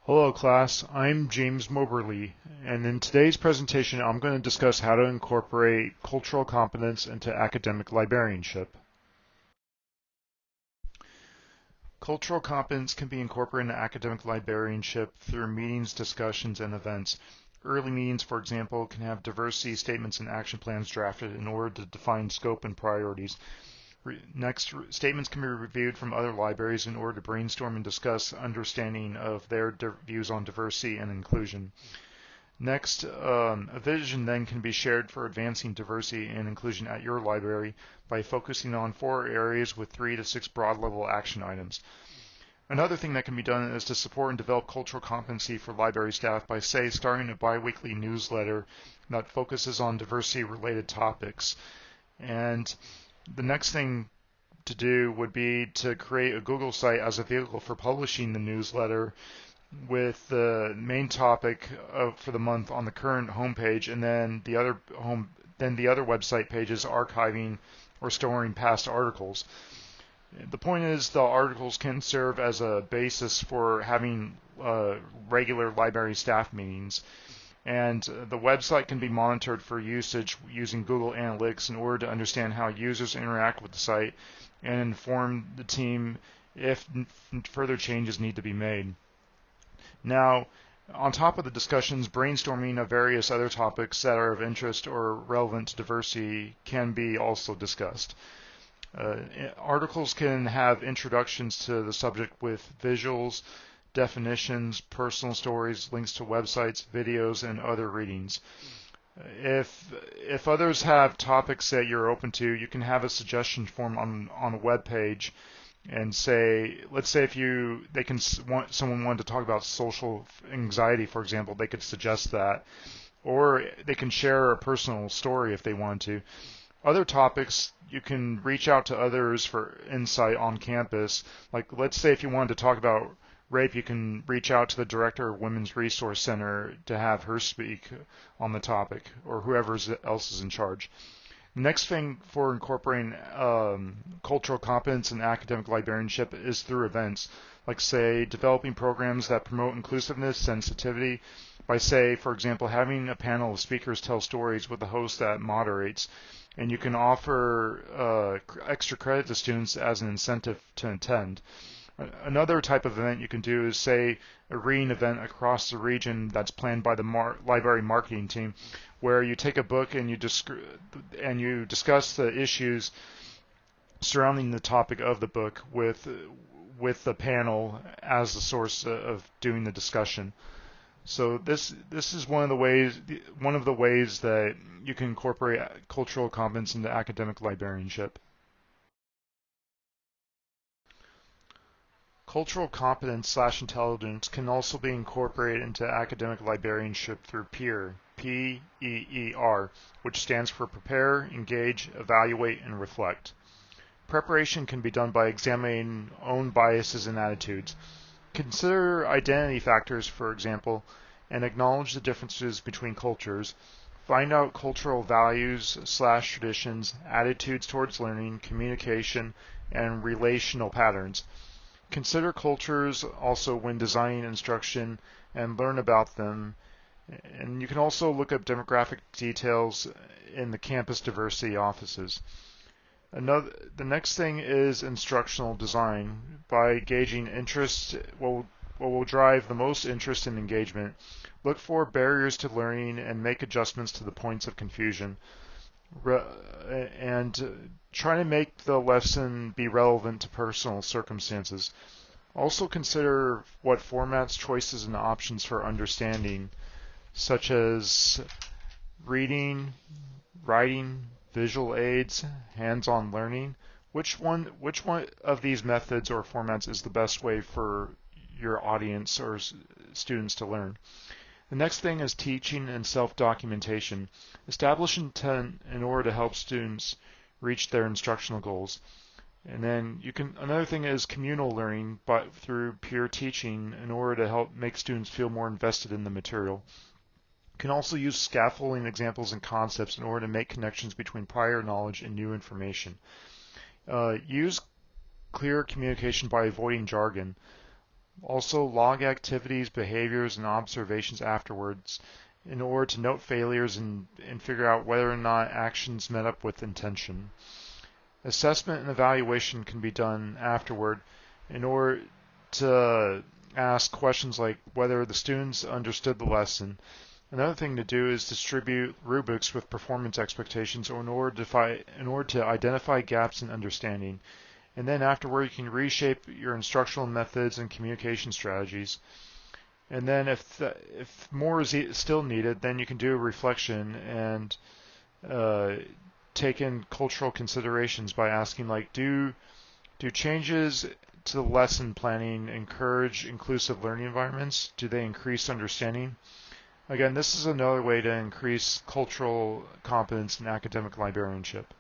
Hello class, I'm James Moberly, and in today's presentation I'm going to discuss how to incorporate cultural competence into academic librarianship. Cultural competence can be incorporated into academic librarianship through meetings, discussions, and events. Early meetings, for example, can have diversity statements and action plans drafted in order to define scope and priorities. Next, statements can be reviewed from other libraries in order to brainstorm and discuss understanding of their views on diversity and inclusion. Next, a vision then can be shared for advancing diversity and inclusion at your library by focusing on 4 areas with 3 to 6 broad level action items. Another thing that can be done is to support and develop cultural competency for library staff by, say, starting a bi-weekly newsletter that focuses on diversity-related topics. And the next thing to do would be to create a Google site as a vehicle for publishing the newsletter with the main topic for the month on the current homepage, and then the other website pages archiving or storing past articles. The point is, the articles can serve as a basis for having regular library staff meetings. And the website can be monitored for usage using Google Analytics in order to understand how users interact with the site and inform the team if further changes need to be made. Now, on top of the discussions, brainstorming of various other topics that are of interest or relevant to diversity can be also discussed. Articles can have introductions to the subject with visuals, definitions, personal stories, links to websites, videos, and other readings. If others have topics that you're open to, you can have a suggestion form on a web page, and say, let's say if someone wanted to talk about social anxiety, for example, they could suggest that, or they can share a personal story if they want to. Other topics, you can reach out to others for insight on campus. Like, let's say if you wanted to talk about rape, you can reach out to the director of Women's Resource Center to have her speak on the topic, or whoever else is in charge. The next thing for incorporating cultural competence in academic librarianship is through events, like, say, developing programs that promote inclusiveness, sensitivity, by, say, for example, having a panel of speakers tell stories with a host that moderates. And you can offer extra credit to students as an incentive to attend. Another type of event you can do is, say, a reading event across the region that's planned by the library marketing team, where you take a book and you discuss the issues surrounding the topic of the book with the panel as the source of doing the discussion. So this is one of the ways that you can incorporate cultural competence into academic librarianship. Cultural competence / intelligence can also be incorporated into academic librarianship through PEER, P-E-E-R, which stands for Prepare, Engage, Evaluate, and Reflect. Preparation can be done by examining own biases and attitudes. Consider identity factors, for example, and acknowledge the differences between cultures. Find out cultural values / traditions, attitudes towards learning, communication, and relational patterns. Consider cultures also when designing instruction and learn about them. And you can also look up demographic details in the campus diversity offices. The next thing is instructional design. By gauging interest, what will drive the most interest and engagement. Look for barriers to learning and make adjustments to the points of confusion. And try to make the lesson be relevant to personal circumstances. Also consider what formats, choices, and options for understanding, such as reading, writing, visual aids, hands-on learning. Which one of these methods or formats is the best way for your audience or students to learn? The next thing is teaching and self-documentation. Establish intent in order to help students reach their instructional goals. And then another thing is communal learning, but through peer teaching in order to help make students feel more invested in the material. You can also use scaffolding examples and concepts in order to make connections between prior knowledge and new information. Use clear communication by avoiding jargon. Also, log activities, behaviors, and observations afterwards in order to note failures and figure out whether or not actions met up with intention. Assessment and evaluation can be done afterward in order to ask questions like whether the students understood the lesson. Another thing to do is distribute rubrics with performance expectations in order to identify gaps in understanding. And then afterward, you can reshape your instructional methods and communication strategies. And then if more is still needed, then you can do a reflection and take in cultural considerations by asking like, do changes to the lesson planning encourage inclusive learning environments? Do they increase understanding? Again, this is another way to increase cultural competence in academic librarianship.